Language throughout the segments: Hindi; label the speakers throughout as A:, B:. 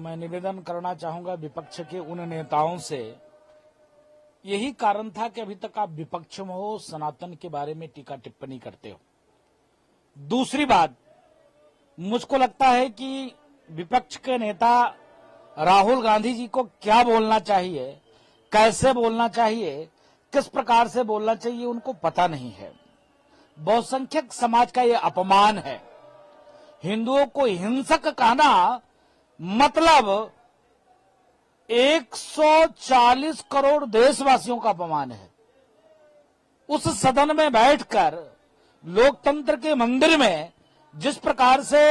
A: मैं निवेदन करना चाहूंगा विपक्ष के उन नेताओं से। यही कारण था कि अभी तक आप विपक्ष में हो, सनातन के बारे में टीका टिप्पणी करते हो। दूसरी बात, मुझको लगता है कि विपक्ष के नेता राहुल गांधी जी को क्या बोलना चाहिए, कैसे बोलना चाहिए, किस प्रकार से बोलना चाहिए, उनको पता नहीं है। बहुसंख्यक समाज का ये अपमान है। हिंदुओं को हिंसक कहना मतलब 140 करोड़ देशवासियों का अपमान है। उस सदन में बैठकर लोकतंत्र के मंदिर में जिस प्रकार से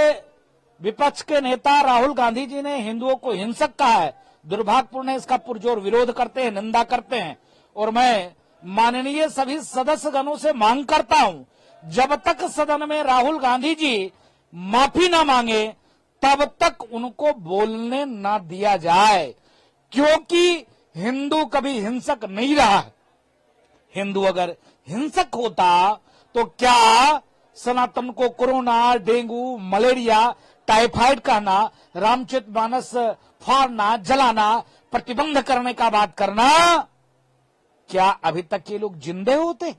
A: विपक्ष के नेता राहुल गांधी जी ने हिंदुओं को हिंसक कहा है, दुर्भाग्यपूर्ण है। इसका पुरजोर विरोध करते हैं, निंदा करते हैं। और मैं माननीय सभी सदस्यगणों से मांग करता हूं, जब तक सदन में राहुल गांधी जी माफी ना मांगे तब तक उनको बोलने ना दिया जाए, क्योंकि हिंदू कभी हिंसक नहीं रहा है। हिंदू अगर हिंसक होता तो क्या सनातन को कोरोना, डेंगू, मलेरिया, टाइफाइड कहना, रामचरितमानस फाड़ना, जलाना, प्रतिबंध करने का बात करना, क्या अभी तक ये लोग जिंदे होते?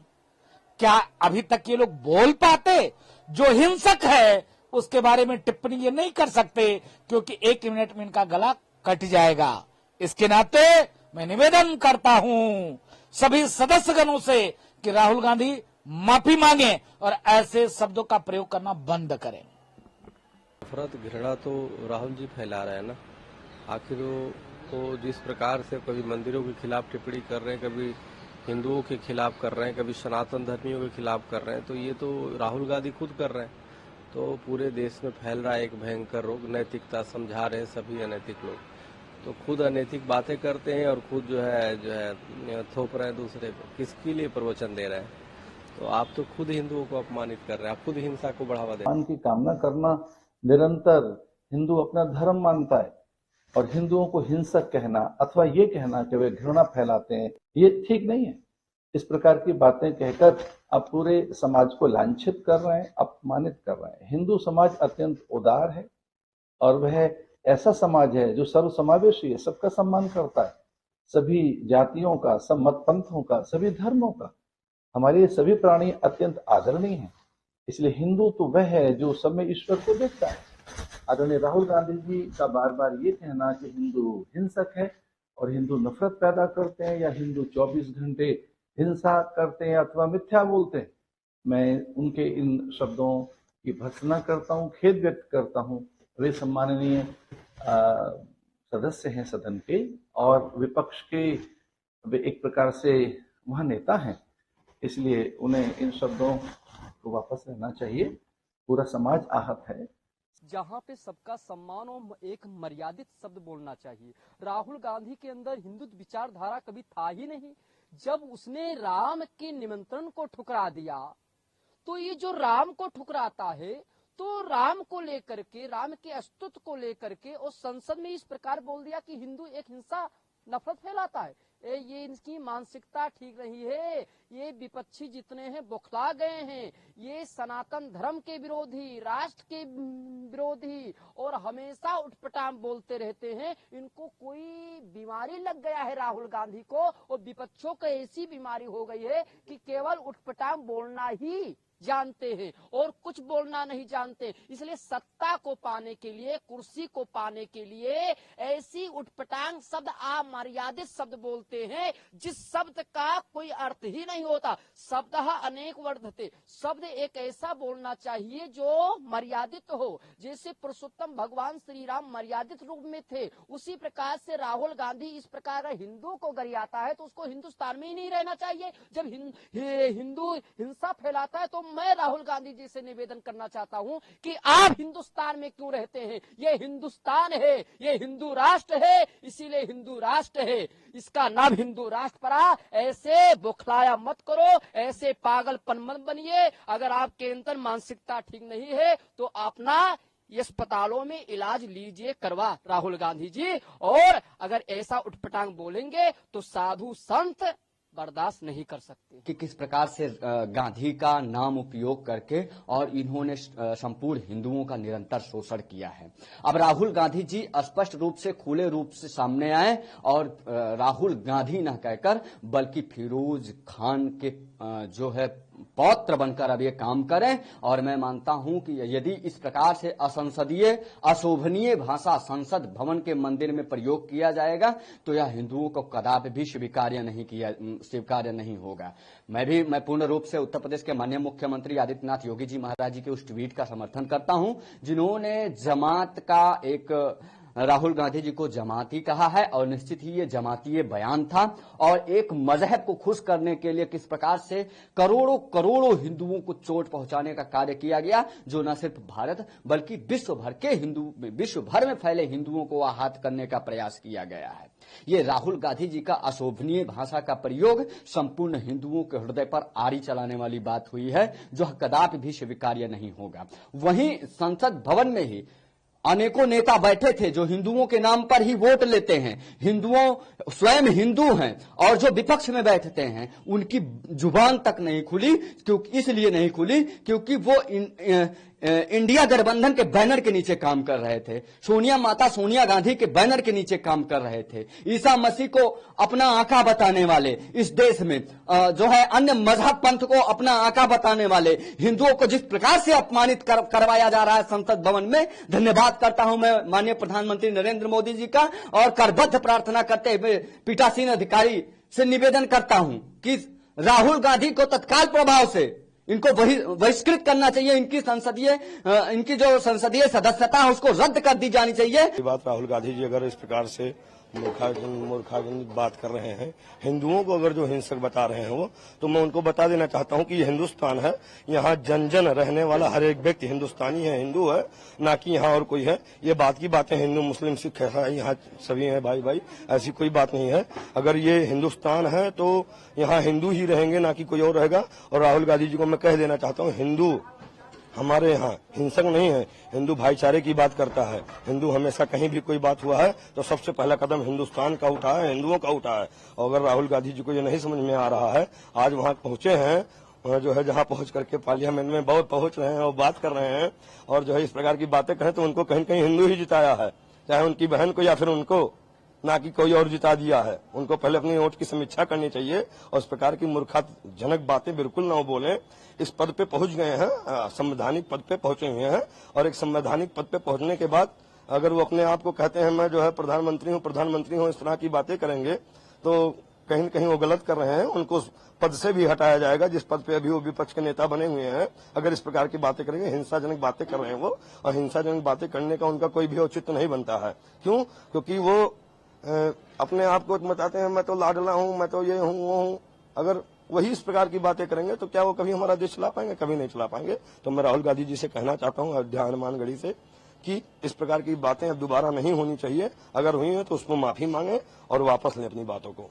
A: क्या अभी तक ये लोग बोल पाते? जो हिंसक है उसके बारे में टिप्पणी ये नहीं कर सकते, क्योंकि 1 मिनट में इनका गला कट जाएगा। इसके नाते मैं निवेदन करता हूं सभी सदस्यगणों से कि राहुल गांधी माफी मांगे और ऐसे शब्दों का प्रयोग करना बंद करें।
B: नफरत, घृणा तो राहुल जी फैला रहे हैं ना। आखिर वो जिस प्रकार से कभी मंदिरों के खिलाफ टिप्पणी कर रहे हैं, कभी हिंदुओं के खिलाफ कर रहे हैं, कभी सनातन धर्मियों के खिलाफ कर रहे हैं, तो ये तो राहुल गांधी खुद कर रहे हैं। तो पूरे देश में फैल रहा है एक भयंकर रोग। नैतिकता समझा रहे हैं सभी अनैतिक लोग, तो खुद अनैतिक बातें करते हैं और खुद जो है थोप रहे हैं दूसरे पे। किसके लिए प्रवचन दे रहे हैं? तो आप तो खुद हिंदुओं को अपमानित कर रहे हैं, आप खुद हिंसा को बढ़ावा दे रहे हैं।
C: की कामना करना निरंतर हिंदू अपना धर्म मानता है, और हिंदुओं को हिंसक कहना अथवा ये कहना कि वे घृणा फैलाते हैं, ये ठीक नहीं है। इस प्रकार की बातें कहकर आप पूरे समाज को लांछित कर रहे हैं, अपमानित कर रहे हैं। हिंदू समाज अत्यंत उदार है और वह ऐसा समाज है जो सर्व समावेशी है, सबका सम्मान करता है, सभी जातियों का, सब मत पंथों का, सभी धर्मों का। हमारे सभी प्राणी अत्यंत आदरणीय हैं। इसलिए हिंदू तो वह है जो सब में ईश्वर को देखता है। आदरणीय राहुल गांधी जी का बार बार ये कहना कि हिंदू हिंसक है और हिंदू नफरत पैदा करते हैं या हिंदू 24 घंटे हिंसा करते हैं अथवा मिथ्या बोलते हैं, मैं उनके इन शब्दों की भर्त्सना करता हूं, खेद व्यक्त करता हूं। वे सम्माननीय सदस्य हैं सदन के और विपक्ष के वे एक प्रकार से वह नेता हैं, इसलिए उन्हें इन शब्दों को वापस लेना चाहिए। पूरा समाज आहत है।
D: जहाँ पे सबका सम्मान और एक मर्यादित शब्द बोलना चाहिए। राहुल गांधी के अंदर हिंदुत्व विचारधारा कभी था ही नहीं। जब उसने राम के निमंत्रण को ठुकरा दिया, तो ये जो राम को ठुकराता है, तो राम को लेकर के, राम के अस्तित्व को लेकर के और संसद में इस प्रकार बोल दिया कि हिंदू एक हिंसा नफरत फैलाता है। ये इनकी मानसिकता ठीक नहीं है। ये विपक्षी जितने हैं बौखला गए हैं। ये सनातन धर्म के विरोधी, राष्ट्र के विरोधी और हमेशा उठपटांग बोलते रहते हैं। इनको कोई बीमारी लग गया है राहुल गांधी को, और विपक्षों को ऐसी बीमारी हो गई है कि केवल उठपटांग बोलना ही जानते हैं और कुछ बोलना नहीं जानते। इसलिए सत्ता को पाने के लिए, कुर्सी को पाने के लिए ऐसी उठपटांग शब्द, अमर्यादित शब्द बोलते हैं जिस शब्द का कोई अर्थ ही नहीं होता। शब्द अनेक वर्धते। शब्द एक ऐसा बोलना चाहिए जो मर्यादित हो। जैसे पुरुषोत्तम भगवान श्री राम मर्यादित रूप में थे, उसी प्रकार से राहुल गांधी इस प्रकार हिंदू को गरियाता है तो उसको हिंदुस्तान में ही नहीं रहना चाहिए। जब हिंदू हिंसा फैलाता है तो मैं राहुल गांधी जी से निवेदन करना चाहता हूं कि आप हिंदुस्तान में क्यों रहते हैं? ये हिंदुस्तान है, ये हिंदू राष्ट्र है, इसीलिए हिंदू राष्ट्र है। इसका नाम हिंदू राष्ट्र पड़ा। ऐसे बौखलाया मत करो, ऐसे पागलपन मत बनिए। अगर आपके अंदर मानसिकता ठीक नहीं है तो अपना अस्पतालों में इलाज लीजिए करवा राहुल गांधी जी। और अगर ऐसा उठपटांग बोलेंगे तो साधु संत बर्दाश्त नहीं कर सकते।
E: कि किस प्रकार से गांधी का नाम उपयोग करके और इन्होंने संपूर्ण हिंदुओं का निरंतर शोषण किया है। अब राहुल गांधी जी स्पष्ट रूप से खुले रूप से सामने आए और राहुल गांधी न कहकर बल्कि फिरोज खान के जो है पौत्र बनकर अब ये काम करें। और मैं मानता हूं कि यदि इस प्रकार से असंसदीय अशोभनीय भाषा संसद भवन के मंदिर में प्रयोग किया जाएगा तो यह हिंदुओं को कदापि भी स्वीकार्य नहीं होगा। मैं पूर्ण रूप से उत्तर प्रदेश के माननीय मुख्यमंत्री आदित्यनाथ योगी जी महाराज जी के उस ट्वीट का समर्थन करता हूं जिन्होंने जमात का एक राहुल गांधी जी को जमाती कहा है और निश्चित ही ये जमाती बयान था और एक मजहब को खुश करने के लिए किस प्रकार से करोड़ों हिंदुओं को चोट पहुंचाने का कार्य किया गया जो न सिर्फ भारत बल्कि विश्व भर में फैले हिंदुओं को आहत करने का प्रयास किया गया है। ये राहुल गांधी जी का अशोभनीय भाषा का प्रयोग संपूर्ण हिंदुओं के हृदय पर आरी चलाने वाली बात हुई है जो कदापि भी स्वीकार्य नहीं होगा। वहीं संसद भवन में ही अनेकों नेता बैठे थे जो हिंदुओं के नाम पर ही वोट लेते हैं, हिंदुओं स्वयं हिंदू हैं और जो विपक्ष में बैठते हैं उनकी जुबान तक नहीं खुली। क्योंकि इसलिए नहीं खुली क्योंकि वो इंडिया गठबंधन के बैनर के नीचे काम कर रहे थे, सोनिया गांधी के बैनर के नीचे काम कर रहे थे। ईसा मसीह को अपना आका बताने वाले इस देश में जो है अन्य मजहब पंथ को अपना आका बताने वाले हिंदुओं को जिस प्रकार से अपमानित करवाया जा रहा है संसद भवन में, धन्यवाद करता हूं मैं माननीय प्रधानमंत्री नरेंद्र मोदी जी का और करबद्ध प्रार्थना करते हुए पीठासीन अधिकारी से निवेदन करता हूं कि राहुल गांधी को तत्काल प्रभाव से इनको बहिष्कृत करना चाहिए। इनकी जो संसदीय सदस्यता है उसको रद्द कर दी जानी चाहिए।
F: ये बात राहुल गांधी जी अगर इस प्रकार से मूर्खाजन बात कर रहे हैं, हिंदुओं को अगर जो हिंसक बता रहे हैं वो, तो मैं उनको बता देना चाहता हूं कि ये हिंदुस्तान है, यहाँ जन जन रहने वाला हर एक व्यक्ति हिंदुस्तानी है, हिंदू है, ना कि यहाँ और कोई है। ये बात की बातें हिंदू मुस्लिम सिख यहाँ सभी हैं भाई भाई, ऐसी कोई बात नहीं है। अगर ये हिंदुस्तान है तो यहाँ हिंदू ही रहेंगे, ना कि कोई और रहेगा। और राहुल गांधी जी को मैं कह देना चाहता हूँ, हिंदू हमारे यहाँ हिंसक नहीं है, हिंदू भाईचारे की बात करता है। हिंदू हमेशा कहीं भी कोई बात हुआ है तो सबसे पहला कदम हिंदुस्तान का उठा है, हिंदुओं का उठा है। और अगर राहुल गांधी जी को ये नहीं समझ में आ रहा है, आज वहाँ पहुंचे हैं जो है, जहाँ पहुंच करके पार्लियामेंट में बहुत पहुंच रहे हैं और बात कर रहे हैं और जो है इस प्रकार की बातें करें, तो उनको कहीं कहीं हिंदू ही जिताया है, चाहे उनकी बहन को या फिर उनको, ना कि कोई और जिता दिया है। उनको पहले अपनी वोट की समीक्षा करनी चाहिए और इस प्रकार की मूर्खजनक बातें बिल्कुल ना बोलें। इस पद पे पहुंच गए हैं, संवैधानिक पद पे पहुंचे हुए हैं और एक संवैधानिक पद पे पहुंचने के बाद अगर वो अपने आप को कहते हैं मैं जो है प्रधानमंत्री हूं, इस तरह की बातें करेंगे तो कहीं न कहीं वो गलत कर रहे हैं। उनको उस पद से भी हटाया जाएगा जिस पद पे अभी वो विपक्ष के नेता बने हुए हैं। अगर इस प्रकार की बातें करेंगे, हिंसाजनक बातें कर रहे हैं वो, और हिंसाजनक बातें करने का उनका कोई भी औचित्य नहीं बनता है। क्यों? क्योंकि वो अपने आप को बताते हैं मैं तो लाडला हूं, मैं तो ये हूं वो हूं। अगर वही इस प्रकार की बातें करेंगे तो क्या वो कभी हमारा देश चला पाएंगे? कभी नहीं चला पाएंगे। तो मैं राहुल गांधी जी से कहना चाहता हूं अयोध्या हनुमानगढ़ी से कि इस प्रकार की बातें अब दोबारा नहीं होनी चाहिए। अगर हुई है तो उसको माफी मांगे और वापस लें अपनी बातों को।